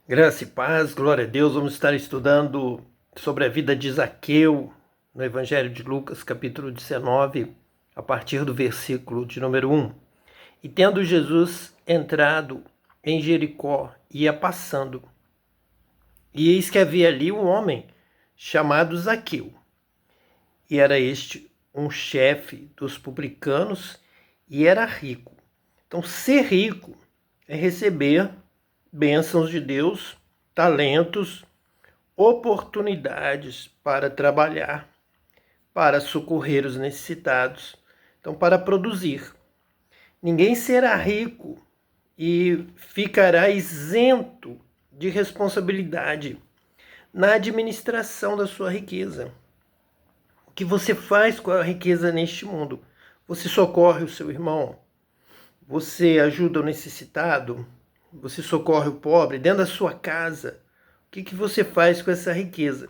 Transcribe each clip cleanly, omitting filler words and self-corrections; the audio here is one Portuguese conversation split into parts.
Graça e paz, glória a Deus. Vamos estar estudando sobre a vida de Zaqueu no Evangelho de Lucas, capítulo 19, a partir do versículo de número 1. E tendo Jesus entrado em Jericó, ia passando. E eis que havia ali um homem chamado Zaqueu. E era este um chefe dos publicanos e era rico. Então, ser rico é receber bênçãos de Deus, talentos, oportunidades para trabalhar, para socorrer os necessitados, então para produzir. Ninguém será rico e ficará isento de responsabilidade na administração da sua riqueza. O que você faz com a riqueza neste mundo? Você socorre o seu irmão? Você ajuda o necessitado? Você socorre o pobre dentro da sua casa? O que você faz com essa riqueza?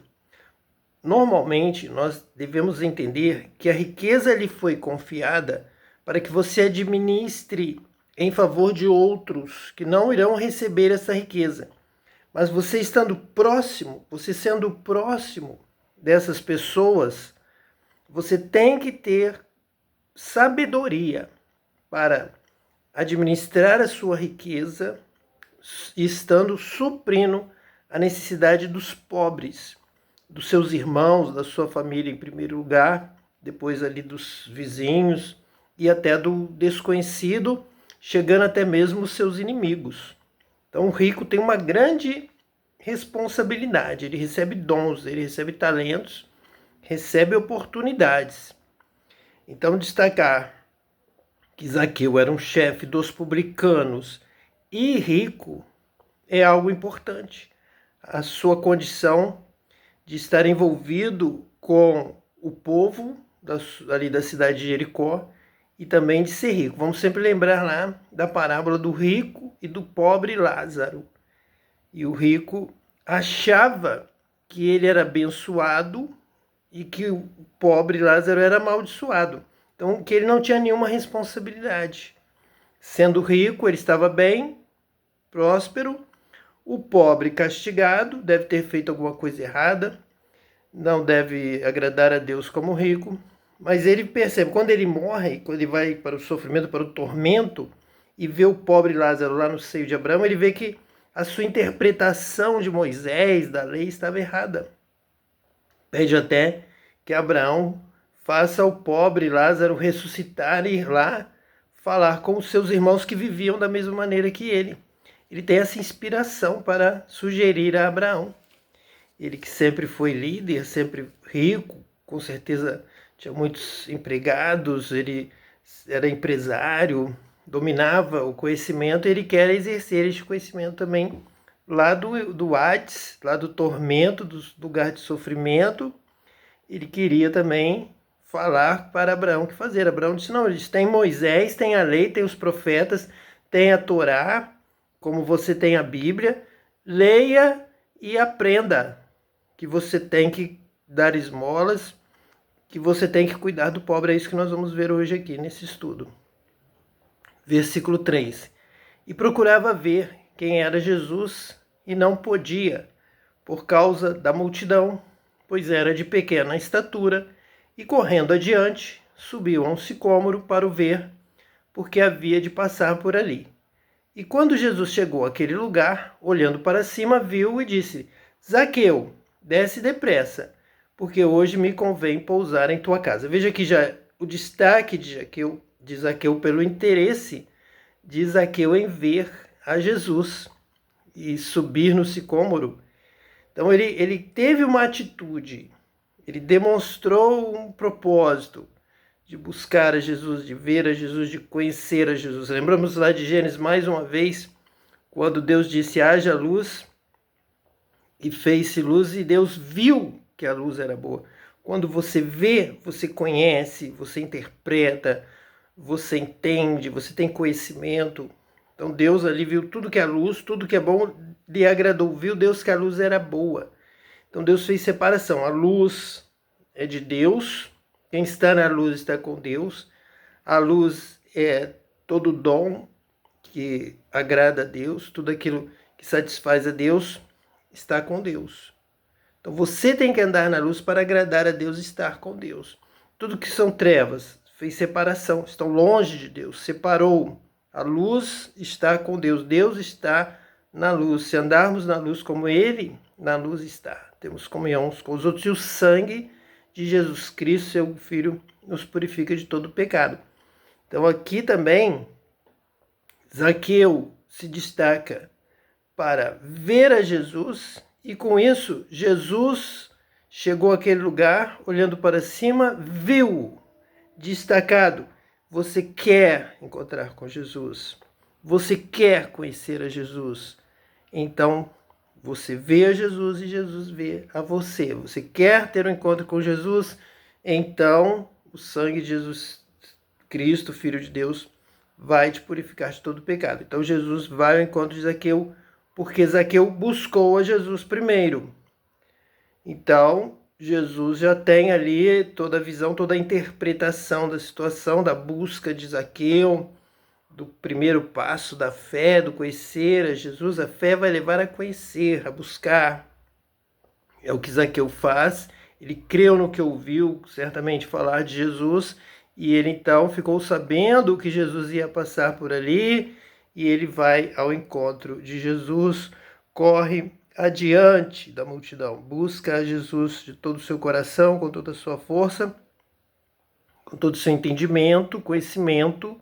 Normalmente, nós devemos entender que a riqueza lhe foi confiada para que você administre em favor de outros que não irão receber essa riqueza. Mas você estando próximo, você sendo próximo dessas pessoas, você tem que ter sabedoria para administrar a sua riqueza, estando suprindo a necessidade dos pobres, dos seus irmãos, da sua família em primeiro lugar, depois ali dos vizinhos e até do desconhecido, chegando até mesmo os seus inimigos. Então o rico tem uma grande responsabilidade, ele recebe dons, ele recebe talentos, recebe oportunidades. Então destacar que Zaqueu era um chefe dos publicanos e rico é algo importante. A sua condição de estar envolvido com o povo ali da cidade de Jericó e também de ser rico. Vamos sempre lembrar lá da parábola do rico e do pobre Lázaro. E o rico achava que ele era abençoado e que o pobre Lázaro era amaldiçoado. Então, que ele não tinha nenhuma responsabilidade. Sendo rico, ele estava bem, próspero. O pobre castigado, deve ter feito alguma coisa errada, não deve agradar a Deus como rico. Mas ele percebe, quando ele morre, quando ele vai para o sofrimento, para o tormento, e vê o pobre Lázaro lá no seio de Abraão, ele vê que a sua interpretação de Moisés, da lei, estava errada. Pede até que Abraão faça o pobre Lázaro ressuscitar e ir lá falar com os seus irmãos que viviam da mesma maneira que ele. Ele tem essa inspiração para sugerir a Abraão. Ele que sempre foi líder, sempre rico, com certeza tinha muitos empregados, ele era empresário, dominava o conhecimento, ele quer exercer este conhecimento também lá do Hades, lá do tormento, do lugar de sofrimento. Ele queria também falar para Abraão o que fazer. Abraão disse, não, ele disse, tem Moisés, tem a lei, tem os profetas, tem a Torá, como você tem a Bíblia, leia e aprenda que você tem que dar esmolas, que você tem que cuidar do pobre. É isso que nós vamos ver hoje aqui nesse estudo. Versículo 3. E procurava ver quem era Jesus e não podia, por causa da multidão, pois era de pequena estatura, e correndo adiante, subiu a um sicômoro para o ver, porque havia de passar por ali. E quando Jesus chegou àquele lugar, olhando para cima, viu e disse, Zaqueu, desce depressa, porque hoje me convém pousar em tua casa. Veja aqui já o destaque de Zaqueu pelo interesse de Zaqueu em ver a Jesus e subir no sicômoro. Então ele teve uma atitude, ele demonstrou um propósito de buscar a Jesus, de ver a Jesus, de conhecer a Jesus. Lembramos lá de Gênesis mais uma vez, quando Deus disse, haja luz, e fez-se luz, e Deus viu que a luz era boa. Quando você vê, você conhece, você interpreta, você entende, você tem conhecimento. Então Deus ali viu tudo que é luz, tudo que é bom, lhe agradou. Viu Deus que a luz era boa. Então Deus fez separação. A luz é de Deus, quem está na luz está com Deus. A luz é todo dom que agrada a Deus, tudo aquilo que satisfaz a Deus está com Deus. Então você tem que andar na luz para agradar a Deus e estar com Deus. Tudo que são trevas fez separação, estão longe de Deus, separou. A luz está com Deus, Deus está na luz. Se andarmos na luz como Ele, na luz está. Temos comunhão uns com os outros e o sangue de Jesus Cristo, seu Filho, nos purifica de todo pecado. Então aqui também, Zaqueu se destaca para ver a Jesus e com isso Jesus chegou àquele lugar, olhando para cima, viu, destacado. Você quer encontrar com Jesus, você quer conhecer a Jesus, então você vê a Jesus e Jesus vê a você. Você quer ter um encontro com Jesus, então o sangue de Jesus Cristo, Filho de Deus, vai te purificar de todo pecado. Então Jesus vai ao encontro de Zaqueu, porque Zaqueu buscou a Jesus primeiro. Então Jesus já tem ali toda a visão, toda a interpretação da situação, da busca de Zaqueu, do primeiro passo da fé, do conhecer a Jesus. A fé vai levar a conhecer, a buscar. É o que Zaqueu faz. Ele creu no que ouviu, certamente, falar de Jesus, e ele então ficou sabendo que Jesus ia passar por ali, e ele vai ao encontro de Jesus, corre adiante da multidão, busca a Jesus de todo o seu coração, com toda a sua força, com todo o seu entendimento, conhecimento,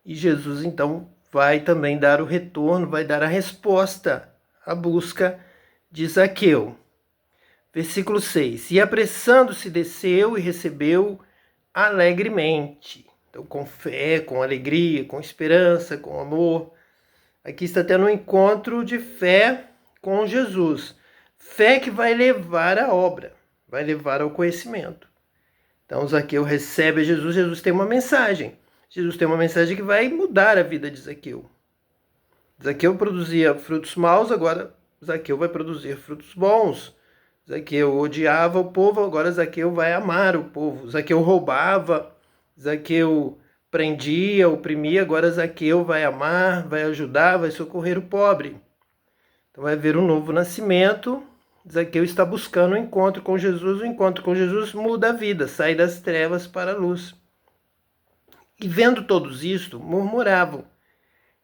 e Jesus então vai também dar o retorno, vai dar a resposta à busca de Zaqueu. Versículo 6. E apressando-se desceu e recebeu alegremente. Então com fé, com alegria, com esperança, com amor. Aqui está tendo um encontro de fé com Jesus. Fé que vai levar à obra, vai levar ao conhecimento. Então Zaqueu recebe a Jesus, Jesus tem uma mensagem. Jesus tem uma mensagem que vai mudar a vida de Zaqueu. Zaqueu produzia frutos maus, agora Zaqueu vai produzir frutos bons. Zaqueu odiava o povo, agora Zaqueu vai amar o povo. Zaqueu roubava, Zaqueu prendia, oprimia, agora Zaqueu vai amar, vai ajudar, vai socorrer o pobre. Então vai haver um novo nascimento. Zaqueu está buscando um encontro com Jesus. O encontro com Jesus muda a vida, sai das trevas para a luz. E vendo todos isto, murmuravam,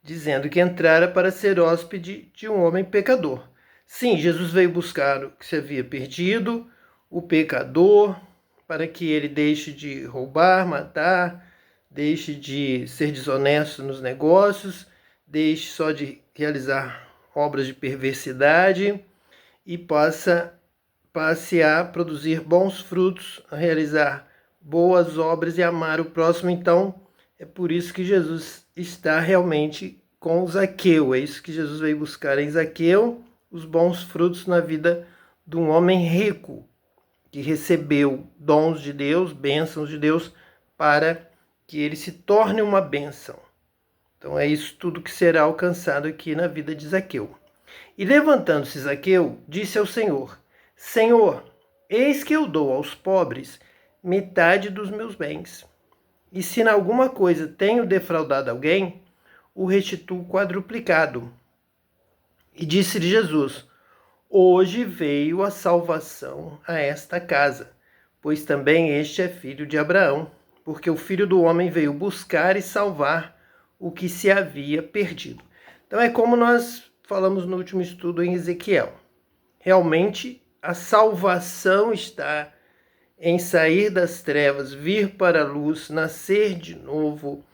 dizendo que entrara para ser hóspede de um homem pecador. Sim, Jesus veio buscar o que se havia perdido, o pecador, para que ele deixe de roubar, matar, deixe de ser desonesto nos negócios, deixe só de realizar obras de perversidade e passe a produzir bons frutos, a realizar boas obras e amar o próximo. Então, é por isso que Jesus está realmente com Zaqueu. É isso que Jesus veio buscar em Zaqueu, os bons frutos na vida de um homem rico, que recebeu dons de Deus, bênçãos de Deus, para que ele se torne uma bênção. Então é isso tudo que será alcançado aqui na vida de Zaqueu. E levantando-se Zaqueu, disse ao Senhor: Senhor, eis que eu dou aos pobres metade dos meus bens. E se em alguma coisa tenho defraudado alguém, o restituo quadruplicado. E disse-lhe Jesus: Hoje veio a salvação a esta casa, pois também este é filho de Abraão, porque o Filho do Homem veio buscar e salvar o que se havia perdido. Então é como nós falamos no último estudo em Ezequiel. Realmente a salvação está em sair das trevas, vir para a luz, nascer de novo,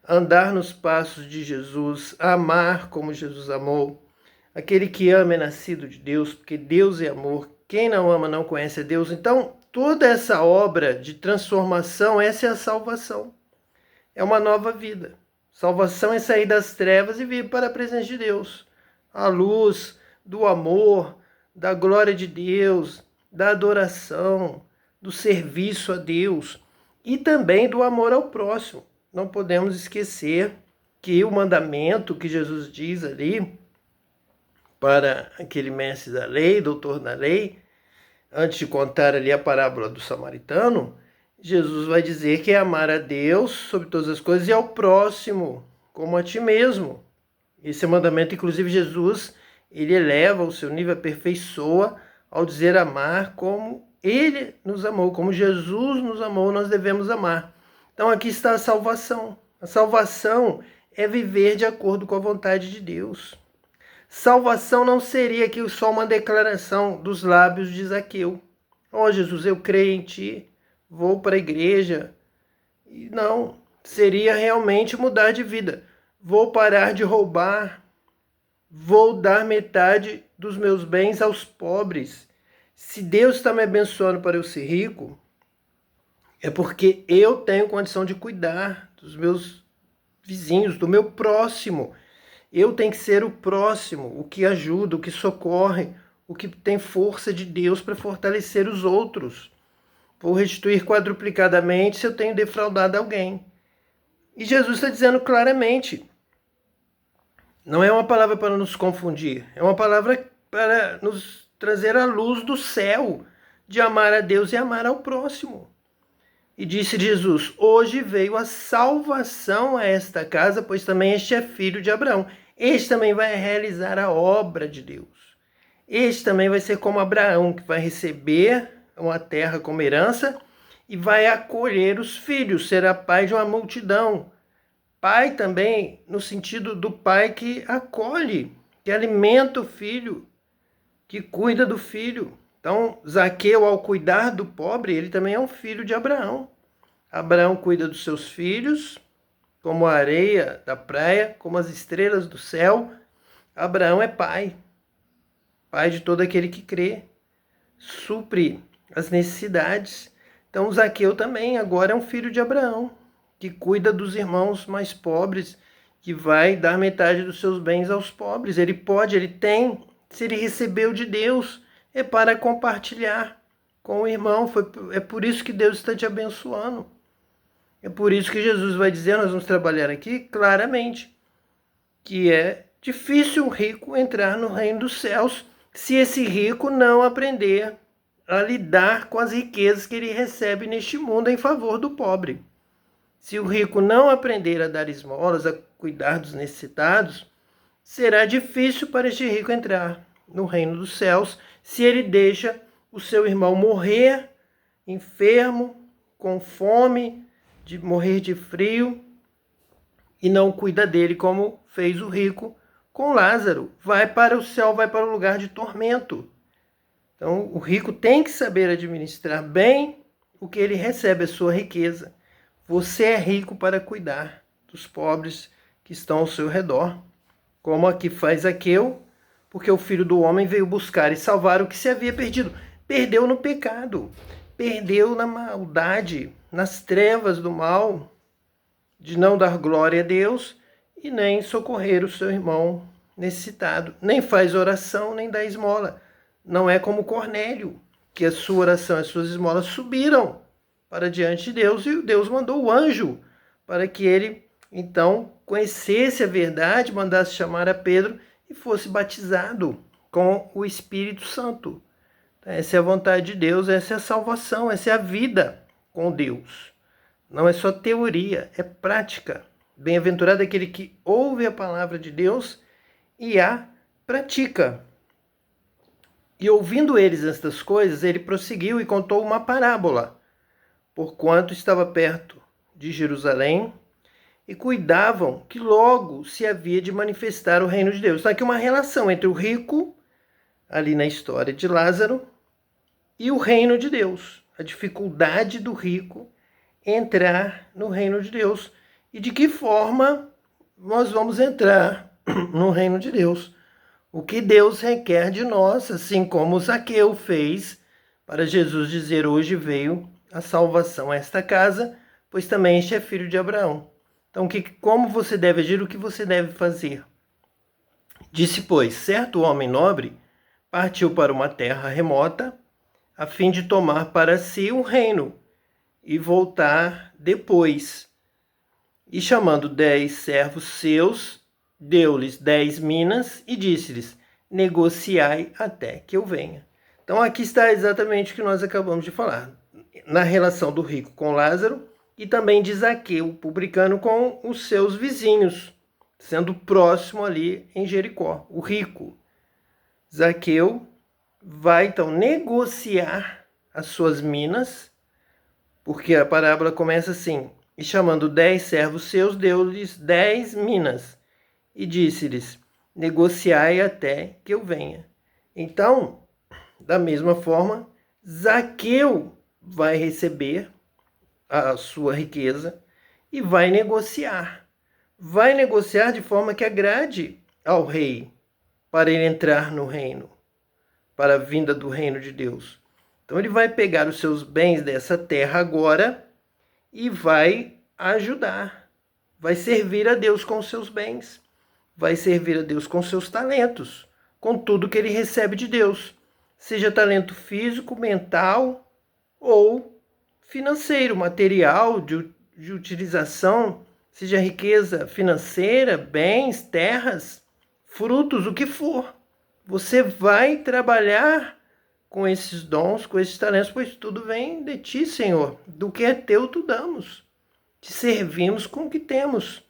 andar nos passos de Jesus, amar como Jesus amou. Aquele que ama é nascido de Deus, porque Deus é amor. Quem não ama não conhece a Deus. Então, toda essa obra de transformação, essa é a salvação. É uma nova vida. Salvação é sair das trevas e vir para a presença de Deus. A luz do amor, da glória de Deus, da adoração, do serviço a Deus e também do amor ao próximo. Não podemos esquecer que o mandamento que Jesus diz ali para aquele mestre da lei, doutor da lei, antes de contar ali a parábola do samaritano, Jesus vai dizer que é amar a Deus sobre todas as coisas e ao próximo como a ti mesmo. Esse mandamento, inclusive, Jesus, Ele eleva o seu nível, aperfeiçoa ao dizer amar como ele nos amou, como Jesus nos amou, nós devemos amar. Então aqui está a salvação. A salvação é viver de acordo com a vontade de Deus. Salvação não seria aqui só uma declaração dos lábios de Zaqueu. Ó Jesus, eu creio em ti, vou para a igreja. E não, seria realmente mudar de vida. Vou parar de roubar, vou dar metade dos meus bens aos pobres. Se Deus está me abençoando para eu ser rico, é porque eu tenho condição de cuidar dos meus vizinhos, do meu próximo. Eu tenho que ser o próximo, o que ajuda, o que socorre, o que tem força de Deus para fortalecer os outros. Vou restituir quadruplicadamente se eu tenho defraudado alguém. E Jesus está dizendo claramente, não é uma palavra para nos confundir, é uma palavra para nos trazer a luz do céu, de amar a Deus e amar ao próximo. E disse Jesus, hoje veio a salvação a esta casa, pois também este é filho de Abraão. Este também vai realizar a obra de Deus. Este também vai ser como Abraão, que vai receber uma terra como herança e vai acolher os filhos, será pai de uma multidão. Pai também no sentido do pai que acolhe, que alimenta o filho, que cuida do filho. Então, Zaqueu, ao cuidar do pobre, ele também é um filho de Abraão. Abraão cuida dos seus filhos, como a areia da praia, como as estrelas do céu. Abraão é pai, pai de todo aquele que crê, supre as necessidades. Então, Zaqueu também agora é um filho de Abraão, que cuida dos irmãos mais pobres, que vai dar metade dos seus bens aos pobres. Ele pode, ele tem, se ele recebeu de Deus, é para compartilhar com o irmão. É por isso que Deus está te abençoando. É por isso que Jesus vai dizer, nós vamos trabalhar aqui claramente, que é difícil um rico entrar no reino dos céus se esse rico não aprender a lidar com as riquezas que ele recebe neste mundo em favor do pobre. Se o rico não aprender a dar esmolas, a cuidar dos necessitados, será difícil para este rico entrar no reino dos céus se ele deixa o seu irmão morrer enfermo, com fome, de morrer de frio, e não cuida dele como fez o rico com Lázaro. Vai para o céu, vai para o lugar de tormento. Então, o rico tem que saber administrar bem o que ele recebe, a sua riqueza. Você é rico para cuidar dos pobres que estão ao seu redor, como aqui faz Zaqueu, porque o Filho do Homem veio buscar e salvar o que se havia perdido. Perdeu no pecado, perdeu na maldade, nas trevas do mal, de não dar glória a Deus e nem socorrer o seu irmão necessitado. Nem faz oração, nem dá esmola. Não é como Cornélio, que a sua oração e as suas esmolas subiram para diante de Deus, e Deus mandou o anjo para que ele, então, conhecesse a verdade, mandasse chamar a Pedro e fosse batizado com o Espírito Santo. Essa é a vontade de Deus, essa é a salvação, essa é a vida com Deus. Não é só teoria, é prática. Bem-aventurado aquele que ouve a palavra de Deus e a pratica. E ouvindo eles estas coisas, ele prosseguiu e contou uma parábola, porquanto estava perto de Jerusalém e cuidavam que logo se havia de manifestar o reino de Deus. Está aqui uma relação entre o rico, ali na história de Lázaro, e o reino de Deus. A dificuldade do rico entrar no reino de Deus. E de que forma nós vamos entrar no reino de Deus. O que Deus requer de nós, assim como Zaqueu fez, para Jesus dizer, hoje veio a salvação a esta casa, pois também este é filho de Abraão. Então, como você deve agir, o que você deve fazer? Disse, pois, certo homem nobre partiu para uma terra remota, a fim de tomar para si um reino e voltar depois. E chamando 10 servos seus, deu-lhes 10 minas e disse-lhes, negociai até que eu venha. Então aqui está exatamente o que nós acabamos de falar, na relação do rico com Lázaro e também de Zaqueu, publicano, com os seus vizinhos, sendo próximo ali em Jericó, o rico. Zaqueu vai então negociar as suas minas, porque a parábola começa assim: e chamando 10 servos seus, deu-lhes 10 minas, e disse-lhes: negociai até que eu venha. Então, da mesma forma, Zaqueu vai receber a sua riqueza e vai negociar. Vai negociar de forma que agrade ao rei, para ele entrar no reino, para a vinda do reino de Deus. Então ele vai pegar os seus bens dessa terra agora e vai ajudar, vai servir a Deus com os seus bens, vai servir a Deus com seus talentos, com tudo que ele recebe de Deus, seja talento físico, mental ou financeiro, material, de utilização, seja riqueza financeira, bens, terras, frutos, o que for. Você vai trabalhar com esses dons, com esses talentos, pois tudo vem de ti, Senhor. Do que é teu, tu damos. Te servimos com o que temos.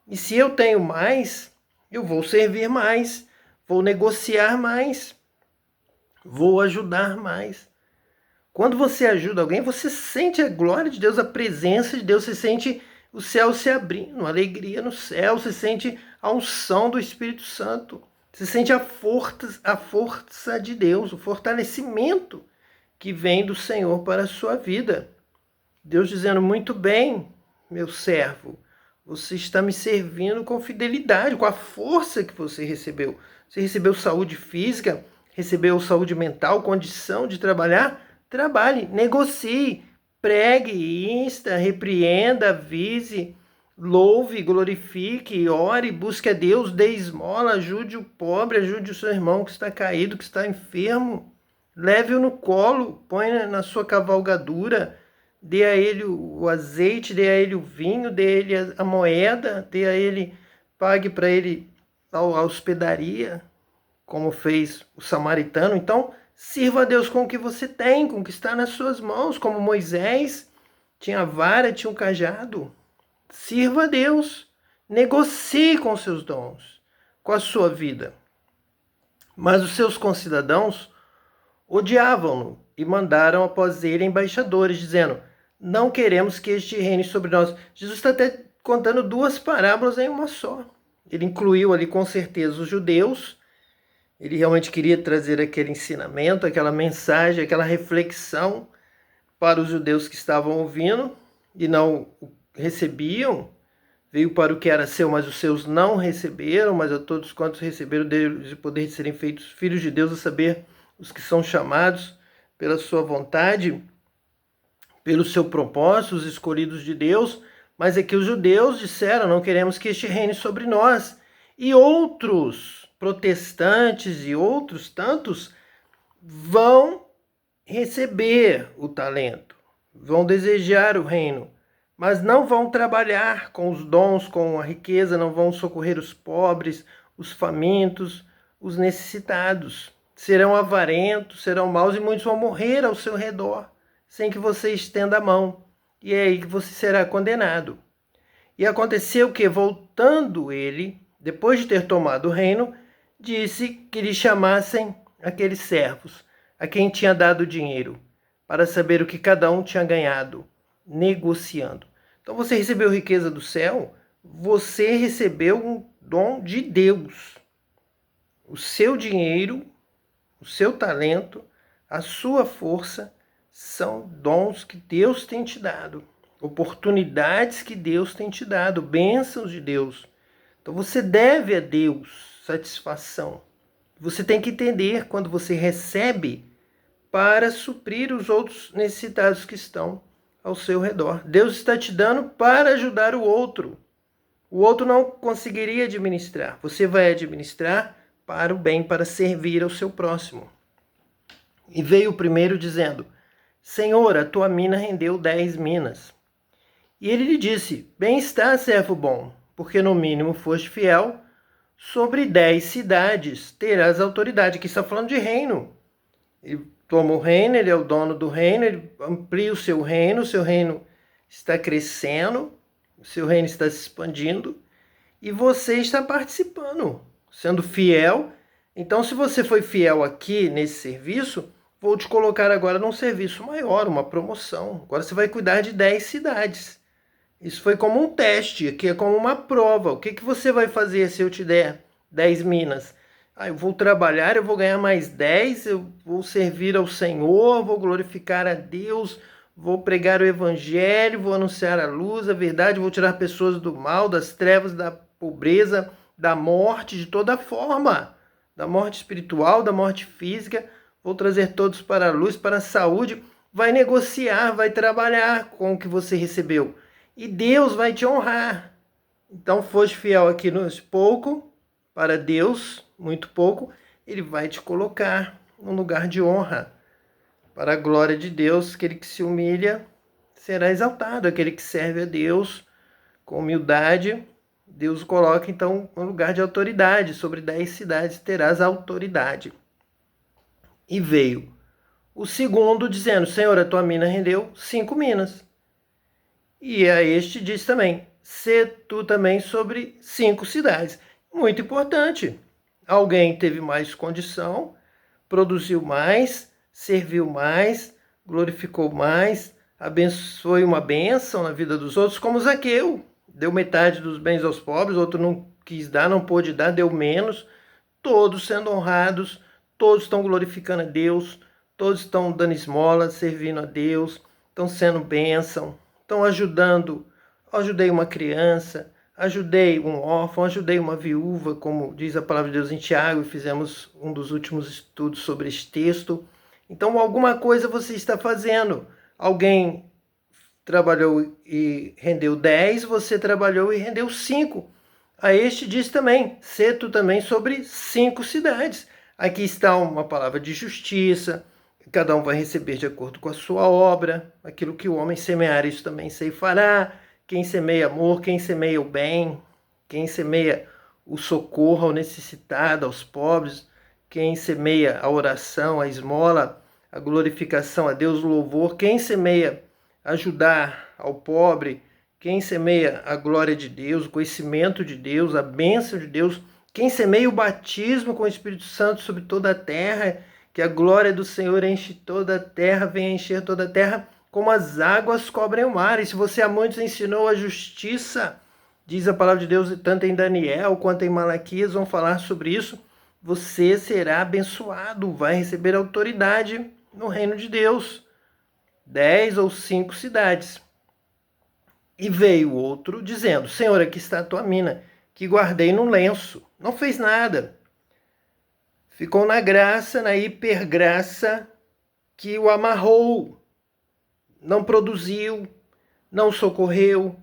E se eu tenho mais, eu vou servir mais, vou negociar mais, vou ajudar mais. Quando você ajuda alguém, você sente a glória de Deus, a presença de Deus, você sente o céu se abrindo, a alegria no céu, você sente a unção do Espírito Santo, você sente a força de Deus, o fortalecimento que vem do Senhor para a sua vida. Deus dizendo: muito bem, meu servo, você está me servindo com fidelidade, com a força que você recebeu. Você recebeu saúde física, recebeu saúde mental, condição de trabalhar? Trabalhe, negocie, pregue, insta, repreenda, avise, louve, glorifique, ore, busque a Deus, dê esmola, ajude o pobre, ajude o seu irmão que está caído, que está enfermo. Leve-o no colo, põe na sua cavalgadura, dê a ele o azeite, dê a ele o vinho, dê a ele a moeda, dê a ele, pague para ele a hospedaria, como fez o samaritano. Então, sirva a Deus com o que você tem, com o que está nas suas mãos, como Moisés tinha a vara, tinha um cajado. Sirva a Deus, negocie com seus dons, com a sua vida. Mas os seus concidadãos odiavam-no e mandaram após ele embaixadores, dizendo: não queremos que este reine sobre nós. Jesus está até contando duas parábolas em uma só. Ele incluiu ali com certeza os judeus. Ele realmente queria trazer aquele ensinamento, aquela mensagem, aquela reflexão para os judeus que estavam ouvindo e não recebiam. Veio para o que era seu, mas os seus não receberam, mas a todos quantos receberam deles o poder de serem feitos filhos de Deus, a saber, os que são chamados pela sua vontade, pelo seu propósito, os escolhidos de Deus. Mas é que os judeus disseram: não queremos que este reine sobre nós. E outros protestantes e outros tantos vão receber o talento, vão desejar o reino, mas não vão trabalhar com os dons, com a riqueza, não vão socorrer os pobres, os famintos, os necessitados. Serão avarentos, serão maus, e muitos vão morrer ao seu redor, sem que você estenda a mão. E é aí que você será condenado. E aconteceu que, voltando ele, depois de ter tomado o reino, disse que lhe chamassem aqueles servos, a quem tinha dado dinheiro, para saber o que cada um tinha ganhado, negociando. Então você recebeu riqueza do céu, você recebeu um dom de Deus. O seu dinheiro, o seu talento, a sua força são dons que Deus tem te dado, oportunidades que Deus tem te dado, bênçãos de Deus. Então você deve a Deus satisfação. Você tem que entender quando você recebe para suprir os outros necessitados que estão ao seu redor. Deus está te dando para ajudar o outro. O outro não conseguiria administrar. Você vai administrar para o bem, para servir ao seu próximo. E veio o primeiro dizendo: Senhor, a tua mina rendeu 10 minas. E ele lhe disse: bem está, servo bom, porque no mínimo foste fiel, sobre 10 cidades terás autoridade. Aqui está falando de reino. Ele toma o reino, ele é o dono do reino, ele amplia o seu reino está crescendo, o seu reino está se expandindo, e você está participando, sendo fiel, Então, se você foi fiel aqui nesse serviço, vou te colocar agora num serviço maior, uma promoção. Agora você vai cuidar de 10 cidades. Isso foi como um teste, aqui é como uma prova. O que, que você vai fazer se eu te der 10 minas? Eu vou trabalhar, eu vou ganhar mais 10, eu vou servir ao Senhor, vou glorificar a Deus, vou pregar o Evangelho, vou anunciar a luz, a verdade, vou tirar pessoas do mal, das trevas, da pobreza, da morte, de toda forma. Da morte espiritual, da morte física, vou trazer todos para a luz, para a saúde. Vai negociar, vai trabalhar com o que você recebeu. E Deus vai te honrar. Então, foste fiel aqui nos pouco, para Deus, muito pouco, Ele vai te colocar num lugar de honra. Para a glória de Deus, aquele que se humilha será exaltado. Aquele que serve a Deus com humildade, Deus o coloca, então, no lugar de autoridade. Sobre 10 cidades terás autoridade. E veio o segundo, dizendo: Senhor, a tua mina rendeu 5 minas. E a este diz também: sê tu também sobre 5 cidades. Muito importante. Alguém teve mais condição, produziu mais, serviu mais, glorificou mais, abençoou uma bênção na vida dos outros, como Zaqueu. Deu metade dos bens aos pobres, outro não quis dar, não pôde dar, deu menos. Todos sendo honrados, todos estão glorificando a Deus, todos estão dando esmola, servindo a Deus, estão sendo bênção, estão ajudando. Ajudei uma criança, ajudei um órfão, ajudei uma viúva, como diz a palavra de Deus em Tiago, e fizemos um dos últimos estudos sobre este texto. Então, alguma coisa você está fazendo. Alguém trabalhou e rendeu 10, você trabalhou e rendeu 5. A este diz também: sê tu também sobre 5 cidades. Aqui está uma palavra de justiça, cada um vai receber de acordo com a sua obra. Aquilo que o homem semear, isso também ceifará. Quem semeia amor, quem semeia o bem, quem semeia o socorro ao necessitado, aos pobres, quem semeia a oração, a esmola, a glorificação a Deus, o louvor, quem semeia ajudar ao pobre, quem semeia a glória de Deus, o conhecimento de Deus, a bênção de Deus, quem semeia o batismo com o Espírito Santo sobre toda a terra, que a glória do Senhor enche toda a terra, venha encher toda a terra, como as águas cobrem o mar. E se você a muitos ensinou a justiça, diz a palavra de Deus, tanto em Daniel quanto em Malaquias vão falar sobre isso, você será abençoado, vai receber autoridade no reino de Deus. 10 ou 5 cidades. E veio outro dizendo: Senhor, aqui está a tua mina, que guardei no lenço. Não fez nada. Ficou na graça, na hipergraça que o amarrou. Não produziu, não socorreu,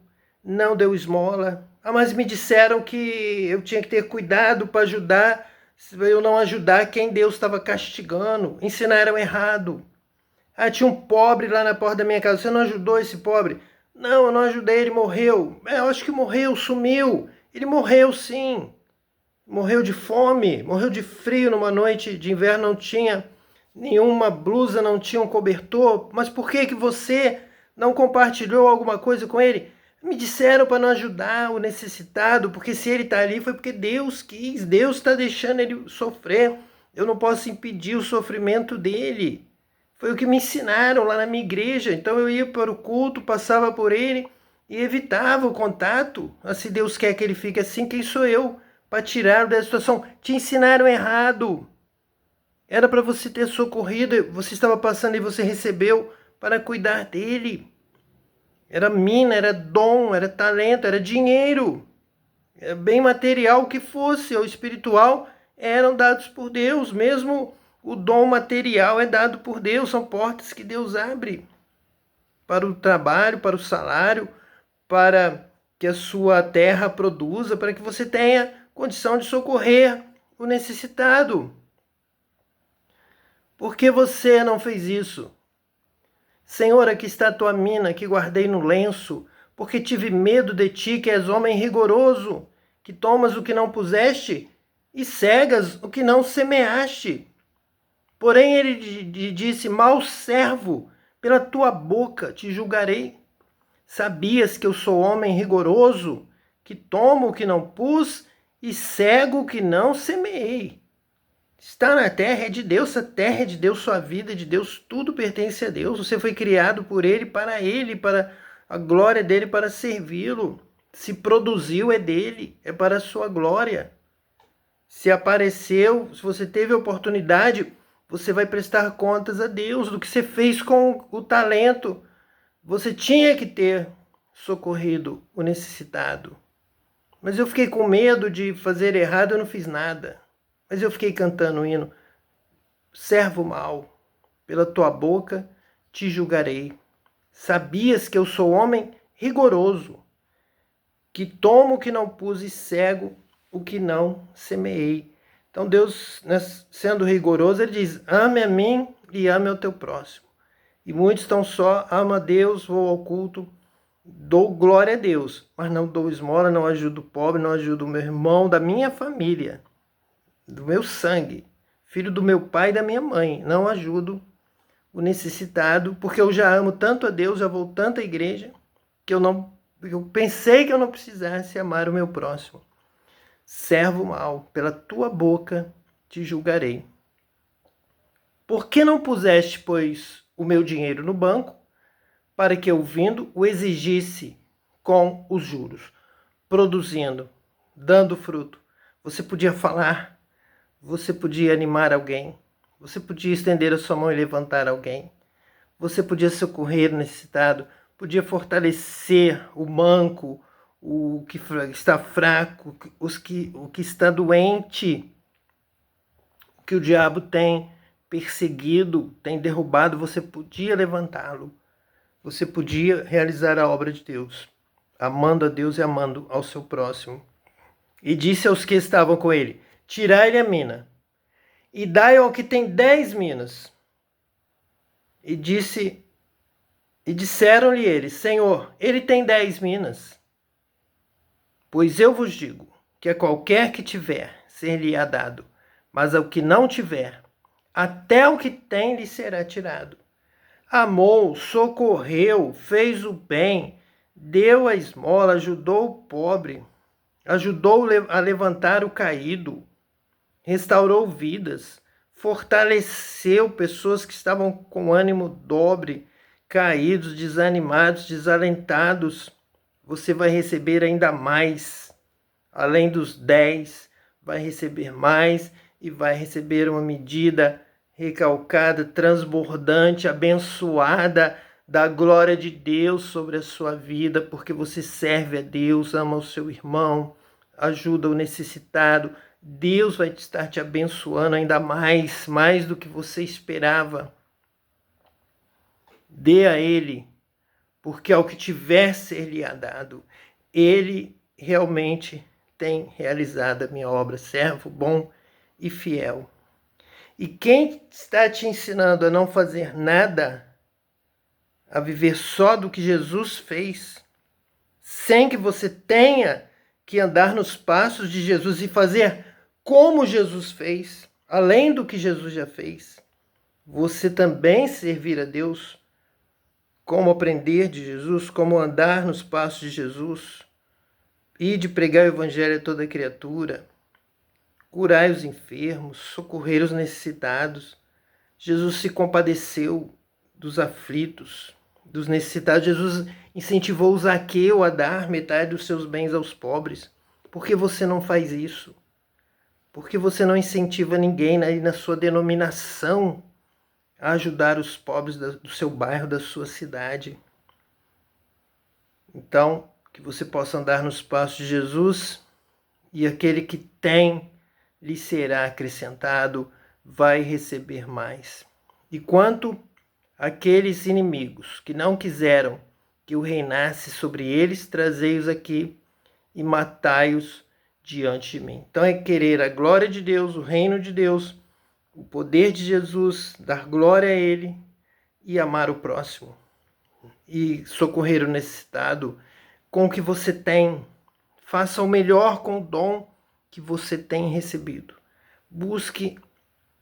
não deu esmola. Mas me disseram que eu tinha que ter cuidado para ajudar, se eu não ajudar quem Deus estava castigando. Ensinaram errado. Tinha um pobre lá na porta da minha casa. Você não ajudou esse pobre? Não, eu não ajudei, ele morreu. Eu acho que morreu, sumiu. Ele morreu, sim. Morreu de fome, morreu de frio numa noite de inverno, não tinha nenhuma blusa, não tinha um cobertor. Mas por que você não compartilhou alguma coisa com ele? Me disseram para não ajudar o necessitado, porque se ele está ali foi porque Deus quis. Deus está deixando ele sofrer. Eu não posso impedir o sofrimento dele. Foi o que me ensinaram lá na minha igreja. Então eu ia para o culto, passava por ele e evitava o contato. Se Deus quer que ele fique assim, quem sou eu para tirá-lo dessa situação? Te ensinaram errado. Era para você ter socorrido, você estava passando e você recebeu para cuidar dele. Era mina, era dom, era talento, era dinheiro. Era bem material que fosse, ou espiritual, eram dados por Deus. Mesmo o dom material é dado por Deus, são portas que Deus abre para o trabalho, para o salário, para que a sua terra produza, para que você tenha condição de socorrer o necessitado. Por que você não fez isso? Senhor, aqui está a tua mina que guardei no lenço, porque tive medo de ti, que és homem rigoroso, que tomas o que não puseste e cegas o que não semeaste. Porém ele disse: mau servo, pela tua boca te julgarei. Sabias que eu sou homem rigoroso, que tomo o que não pus e cego o que não semeei. Está na terra, é de Deus, a terra é de Deus, sua vida é de Deus, tudo pertence a Deus. Você foi criado por Ele, para a glória dele, para servi-lo. Se produziu, é dele, é para a sua glória. Se apareceu, se você teve a oportunidade, você vai prestar contas a Deus do que você fez com o talento. Você tinha que ter socorrido o necessitado. Mas eu fiquei com medo de fazer errado, eu não fiz nada. Mas eu fiquei cantando o hino. Servo mau, pela tua boca te julgarei. Sabias que eu sou homem rigoroso, que tomo o que não pus e cego o que não semeei. Então Deus, sendo rigoroso, ele diz, ame a mim e ame ao teu próximo. E muitos estão só, ama a Deus, vou ao culto, dou glória a Deus, mas não dou esmola, não ajudo o pobre, não ajudo o meu irmão, da minha família, do meu sangue, filho do meu pai e da minha mãe, não ajudo o necessitado, porque eu já amo tanto a Deus, já vou tanto à igreja, que eu pensei que eu não precisasse amar o meu próximo. Servo mau, pela tua boca te julgarei. Por que não puseste, pois, o meu dinheiro no banco, para que eu vindo o exigisse com os juros, produzindo, dando fruto? Você podia falar, você podia animar alguém, você podia estender a sua mão e levantar alguém, você podia socorrer o necessitado, podia fortalecer o manco, o que está fraco, o que está doente, o que o diabo tem perseguido, tem derrubado, você podia levantá-lo. Você podia realizar a obra de Deus, amando a Deus e amando ao seu próximo. E disse aos que estavam com ele, tirai-lhe a mina, e dai ao que tem 10 minas. E disseram-lhe eles, Senhor, ele tem 10 minas. Pois eu vos digo, que a qualquer que tiver, ser-lhe-á dado, mas ao que não tiver, até o que tem lhe será tirado. Amou, socorreu, fez o bem, deu a esmola, ajudou o pobre, ajudou a levantar o caído, restaurou vidas, fortaleceu pessoas que estavam com ânimo dobre, caídos, desanimados, desalentados. Você vai receber ainda mais, além dos 10, vai receber mais e vai receber uma medida recalcada, transbordante, abençoada da glória de Deus sobre a sua vida, porque você serve a Deus, ama o seu irmão, ajuda o necessitado. Deus vai estar te abençoando ainda mais do que você esperava. Dê a Ele, porque ao que tiver ser-lhe-á dado. Ele realmente tem realizado a minha obra, servo bom e fiel. E quem está te ensinando a não fazer nada, a viver só do que Jesus fez, sem que você tenha que andar nos passos de Jesus e fazer como Jesus fez, além do que Jesus já fez, você também servir a Deus, como aprender de Jesus, como andar nos passos de Jesus, e de pregar o evangelho a toda criatura, curai os enfermos, socorrer os necessitados. Jesus se compadeceu dos aflitos, dos necessitados. Jesus incentivou o Zaqueu a dar metade dos seus bens aos pobres. Por que você não faz isso? Por que você não incentiva ninguém na sua denominação a ajudar os pobres do seu bairro, da sua cidade? Então, que você possa andar nos passos de Jesus, e aquele que tem lhe será acrescentado, vai receber mais. E quanto àqueles inimigos que não quiseram que eu reinasse sobre eles, trazei-os aqui e matai-os diante de mim. Então é querer a glória de Deus, o reino de Deus, o poder de Jesus, dar glória a Ele e amar o próximo. E socorrer o necessitado com o que você tem. Faça o melhor com o dom que você tem recebido. Busque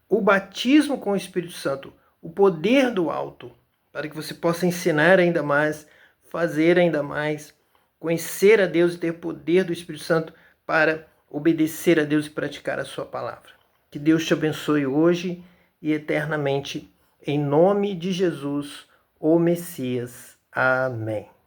o batismo com o Espírito Santo, o poder do alto, para que você possa ensinar ainda mais, fazer ainda mais, conhecer a Deus e ter poder do Espírito Santo para obedecer a Deus e praticar a sua palavra. Que Deus te abençoe hoje e eternamente, em nome de Jesus, o Messias. Amém.